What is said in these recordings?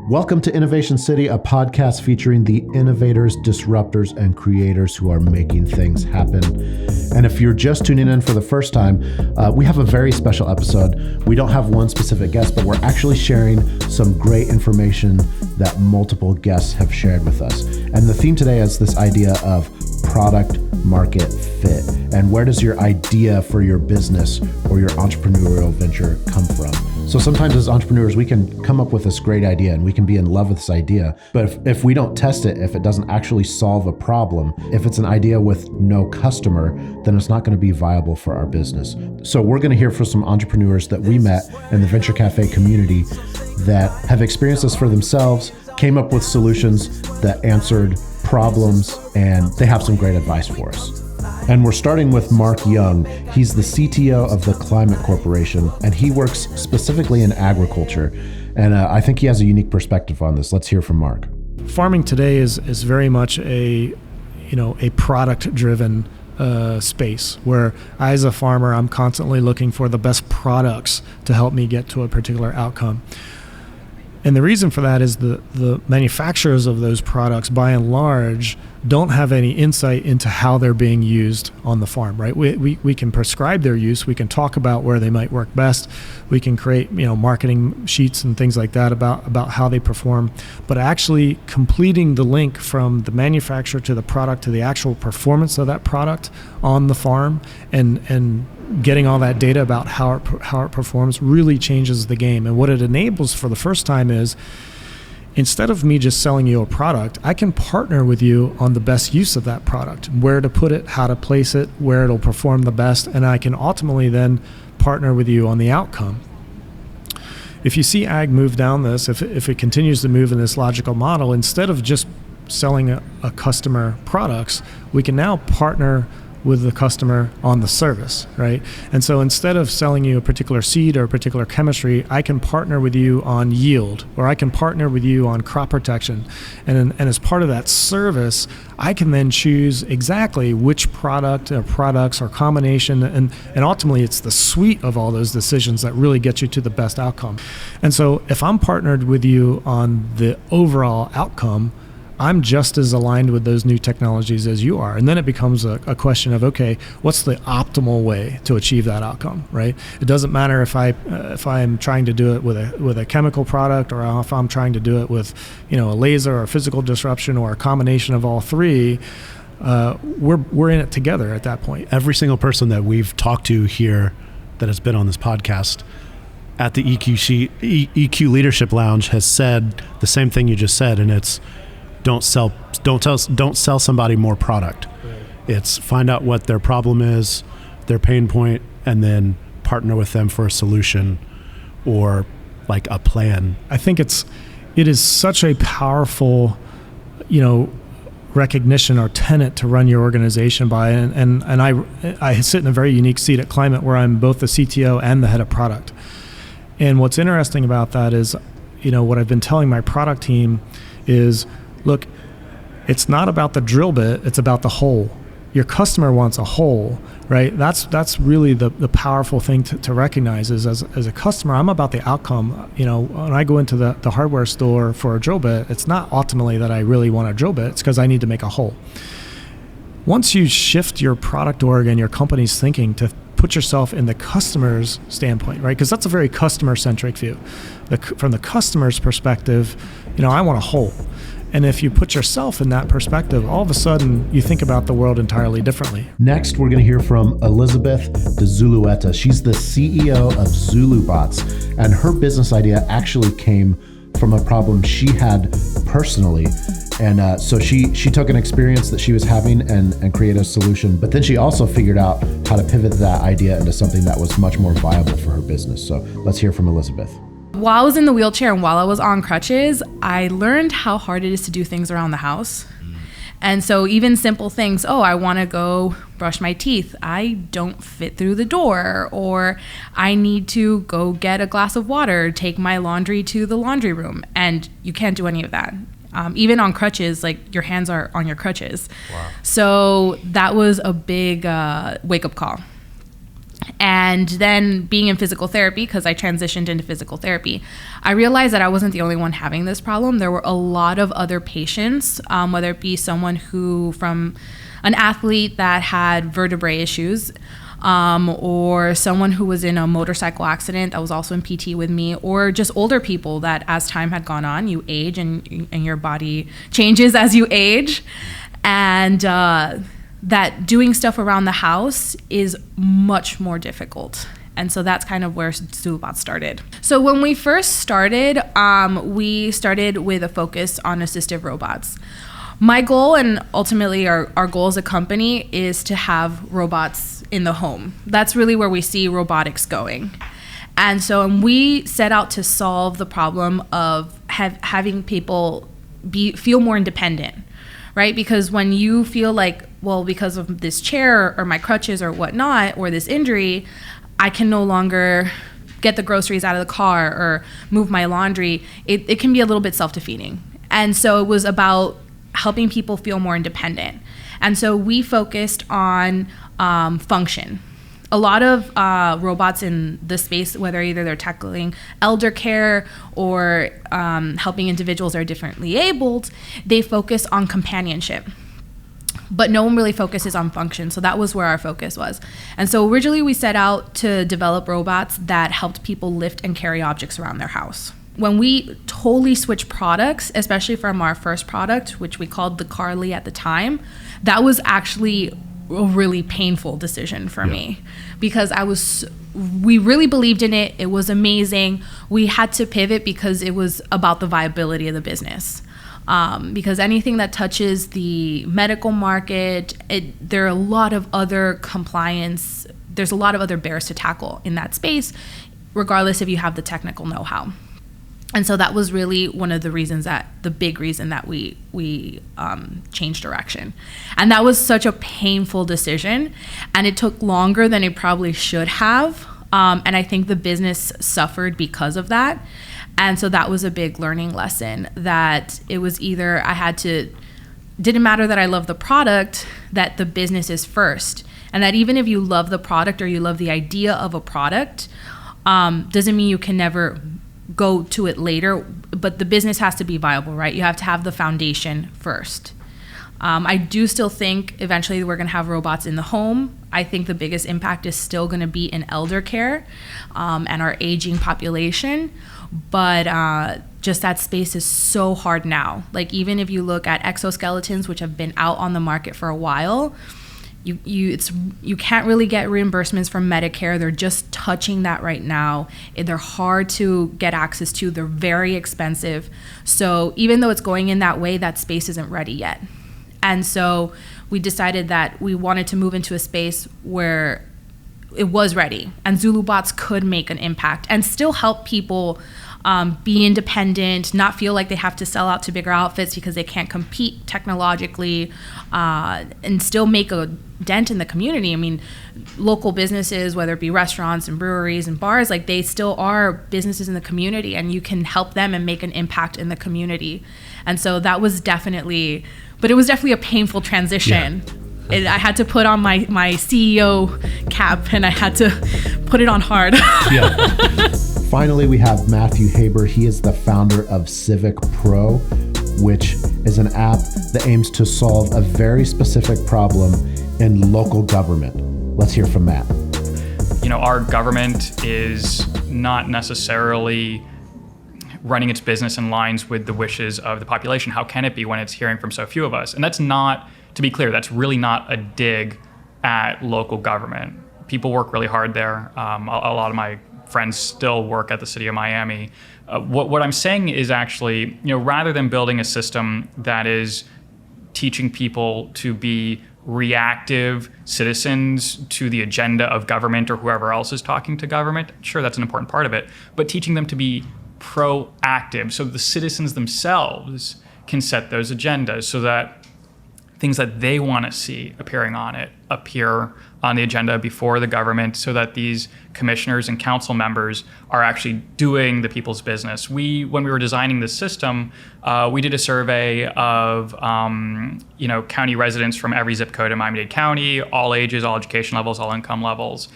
Welcome to Innovation City, a podcast featuring the innovators, disruptors, and creators who are making things happen. And if you're just tuning in for the first time, we have a very special episode. We don't have one specific guest, but we're actually sharing some great information that multiple guests have shared with us. And the theme today is this idea of product market fit. And where does your idea for your business or your entrepreneurial venture come from? So sometimes as entrepreneurs, we can come up with this great idea and we can be in love with this idea. But if we don't test it, if it doesn't actually solve a problem, if it's an idea with no customer, then it's not going to be viable for our business. So we're going to hear from some entrepreneurs that we met in the Venture Cafe community that have experienced this for themselves, came up with solutions that answered problems, and they have some great advice for us. And we're starting with Mark Young. He's the CTO of the Climate Corporation, and he works specifically in agriculture. And I think he has a unique perspective on this. Let's hear from Mark. Farming today is very much a product-driven space where I, as a farmer, I'm constantly looking for the best products to help me get to a particular outcome. And the reason for that is the manufacturers of those products, by and large, don't have any insight into how they're being used on the farm, right? We can prescribe their use. We can talk about where they might work best. We can create, marketing sheets and things like that about how they perform. But actually completing the link from the manufacturer to the product to the actual performance of that product on the farm and getting all that data about how it performs really changes the game. And what it enables for the first time is, instead of me just selling you a product, I can partner with you on the best use of that product, where to put it, how to place it, where it'll perform the best, and I can ultimately then partner with you on the outcome. If you see ag move down this, if it continues to move in this logical model, instead of just selling a customer products, we can now partner with the customer on the service, right? And so instead of selling you a particular seed or a particular chemistry, I can partner with you on yield, or I can partner with you on crop protection. And as part of that service, I can then choose exactly which product or products or combination, and ultimately it's the suite of all those decisions that really get you to the best outcome. And so if I'm partnered with you on the overall outcome, I'm just as aligned with those new technologies as you are. And then it becomes a question of, okay, what's the optimal way to achieve that outcome, right? It doesn't matter if I'm trying to do it with a chemical product, or if I'm trying to do it with, a laser or physical disruption or a combination of all three. We're in it together at that point. Every single person that we've talked to here that has been on this podcast at the EQ Leadership Lounge has said the same thing you just said, and it's, don't sell somebody more product. Right. It's find out what their problem is, their pain point, and then partner with them for a solution or like a plan. I think it is such a powerful, recognition or tenet to run your organization by. And I sit in a very unique seat at Climate where I'm both the CTO and the head of product. And what's interesting about that is, what I've been telling my product team is, look, it's not about the drill bit, it's about the hole. Your customer wants a hole, right? That's really the powerful thing to recognize is as a customer, I'm about the outcome. When I go into the hardware store for a drill bit, it's not ultimately that I really want a drill bit, it's because I need to make a hole. Once you shift your product org and your company's thinking to put yourself in the customer's standpoint, right? Because that's a very customer-centric view. From the customer's perspective, I want a hole. And if you put yourself in that perspective, all of a sudden you think about the world entirely differently. Next, we're going to hear from Elizabeth de Zulueta. She's the CEO of ZuluBots, and her business idea actually came from a problem she had personally. And so she took an experience that she was having and created a solution, but then she also figured out how to pivot that idea into something that was much more viable for her business. So let's hear from Elizabeth. While I was in the wheelchair and while I was on crutches, I learned how hard it is to do things around the house. And so even simple things, I want to go brush my teeth. I don't fit through the door, or I need to go get a glass of water, take my laundry to the laundry room. And you can't do any of that. Even on crutches, like your hands are on your crutches. Wow. So that was a big wake-up call. And then being in physical therapy, because I transitioned into physical therapy, I realized that I wasn't the only one having this problem. There were a lot of other patients, whether it be someone who, from an athlete that had vertebrae issues, or someone who was in a motorcycle accident that was also in PT with me, or just older people that as time had gone on, you age and your body changes as you age. And that doing stuff around the house is much more difficult. And so that's kind of where Zulubot started. So when we first started, we started with a focus on assistive robots. My goal, and ultimately our goal as a company, is to have robots in the home. That's really where we see robotics going. And so we set out to solve the problem of having people feel more independent, right? Because when you feel like, well, because of this chair or my crutches or whatnot, or this injury, I can no longer get the groceries out of the car or move my laundry, it can be a little bit self-defeating. And so it was about helping people feel more independent. And so we focused on function. A lot of robots in the space, whether either they're tackling elder care or helping individuals that are differently abled, they focus on companionship. But no one really focuses on function, so that was where our focus was. And so originally we set out to develop robots that helped people lift and carry objects around their house. When we totally switched products, especially from our first product, which we called the Carly at the time, that was actually a really painful decision for me, because we really believed in it. It was amazing. We had to pivot because it was about the viability of the business. Because anything that touches the medical market, there are a lot of other compliance, there's a lot of other bears to tackle in that space, regardless if you have the technical know-how. And so that was really one of the reasons the big reason that we changed direction. And that was such a painful decision, and it took longer than it probably should have. And I think the business suffered because of that. And so that was a big learning lesson, that it was either didn't matter that I love the product, that the business is first. And that even if you love the product or you love the idea of a product, doesn't mean you can never go to it later, but the business has to be viable, right? You have to have the foundation first. I do still think eventually we're going to have robots in the home. I think the biggest impact is still going to be in elder care and our aging population. But just that space is so hard now. Like, even if you look at exoskeletons, which have been out on the market for a while, you can't really get reimbursements from Medicare. They're just touching that right now. They're hard to get access to. They're very expensive. So even though it's going in that way, that space isn't ready yet. And so we decided that we wanted to move into a space where it was ready, and Zulubots could make an impact and still help people be independent, not feel like they have to sell out to bigger outfits because they can't compete technologically, and still make a dent in the community. I mean, local businesses, whether it be restaurants and breweries and bars, like, they still are businesses in the community, and you can help them and make an impact in the community. And so that was definitely a painful transition. Yeah. I had to put on my CEO cap, and I had to put it on hard. Yeah. Finally, we have Matthew Haber. He is the founder of Civic Pro, which is an app that aims to solve a very specific problem in local government. Let's hear from Matt. Our government is not necessarily running its business in lines with the wishes of the population. How can it be when it's hearing from so few of us? And that's not, to be clear, that's really not a dig at local government. People work really hard there. A lot of my friends still work at the city of Miami. What I'm saying is actually, rather than building a system that is teaching people to be reactive citizens to the agenda of government or whoever else is talking to government, sure, that's an important part of it, but teaching them to be proactive so the citizens themselves can set those agendas, so that things that they want to see appearing on it appear on the agenda before the government, so that these commissioners and council members are actually doing the people's business. When we were designing this system, we did a survey of county residents from every zip code in Miami-Dade County, all ages, all education levels, all income levels.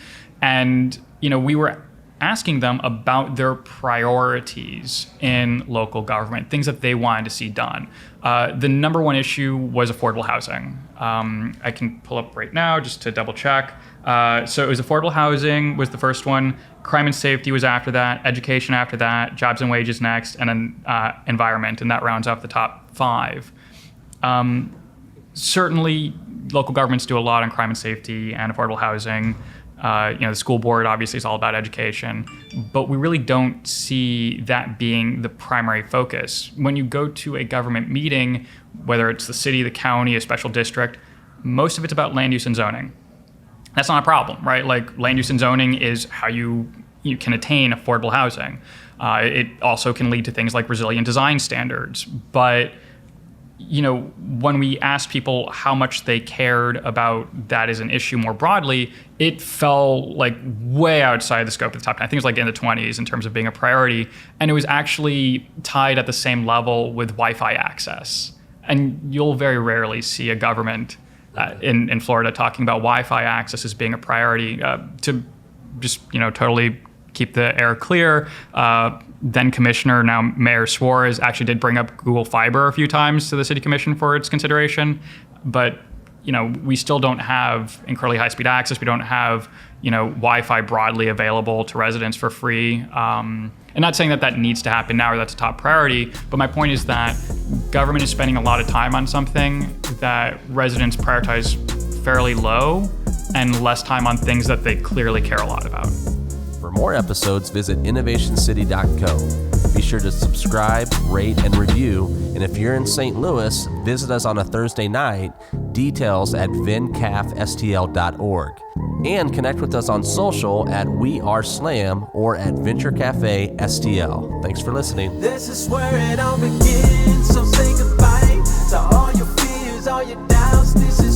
And, we were asking them about their priorities in local government, things that they wanted to see done. The number one issue was affordable housing. I can pull up right now just to double check. So it was affordable housing was the first one, crime and safety was after that, education after that, jobs and wages next, and then environment, and that rounds off the top 5. Certainly, local governments do a lot on crime and safety and affordable housing. The school board obviously is all about education, but we really don't see that being the primary focus. When you go to a government meeting, whether it's the city, the county, a special district, most of it's about land use and zoning. That's not a problem, right? Like land use and zoning is how you can attain affordable housing. It also can lead to things like resilient design standards, but when we asked people how much they cared about that as an issue more broadly, it fell like way outside the scope of the top 10. I think it was like in the 20s in terms of being a priority. And it was actually tied at the same level with Wi-Fi access. And you'll very rarely see a government in Florida talking about Wi-Fi access as being a priority. To just, totally keep the air clear, then Commissioner, now Mayor Suarez, actually did bring up Google Fiber a few times to the City Commission for its consideration. But, we still don't have incredibly high-speed access. We don't have, Wi-Fi broadly available to residents for free. And not saying that needs to happen now or that's a top priority, but my point is that government is spending a lot of time on something that residents prioritize fairly low and less time on things that they clearly care a lot about. For more episodes, visit innovationcity.co. Be sure to subscribe, rate, and review. And if you're in St. Louis, visit us on a Thursday night. Details at vincafstl.org. And connect with us on social at We Are Slam or at Venture Cafe STL. Thanks for listening. This is where it all begins, so say goodbye to all your fears, all your doubts. This is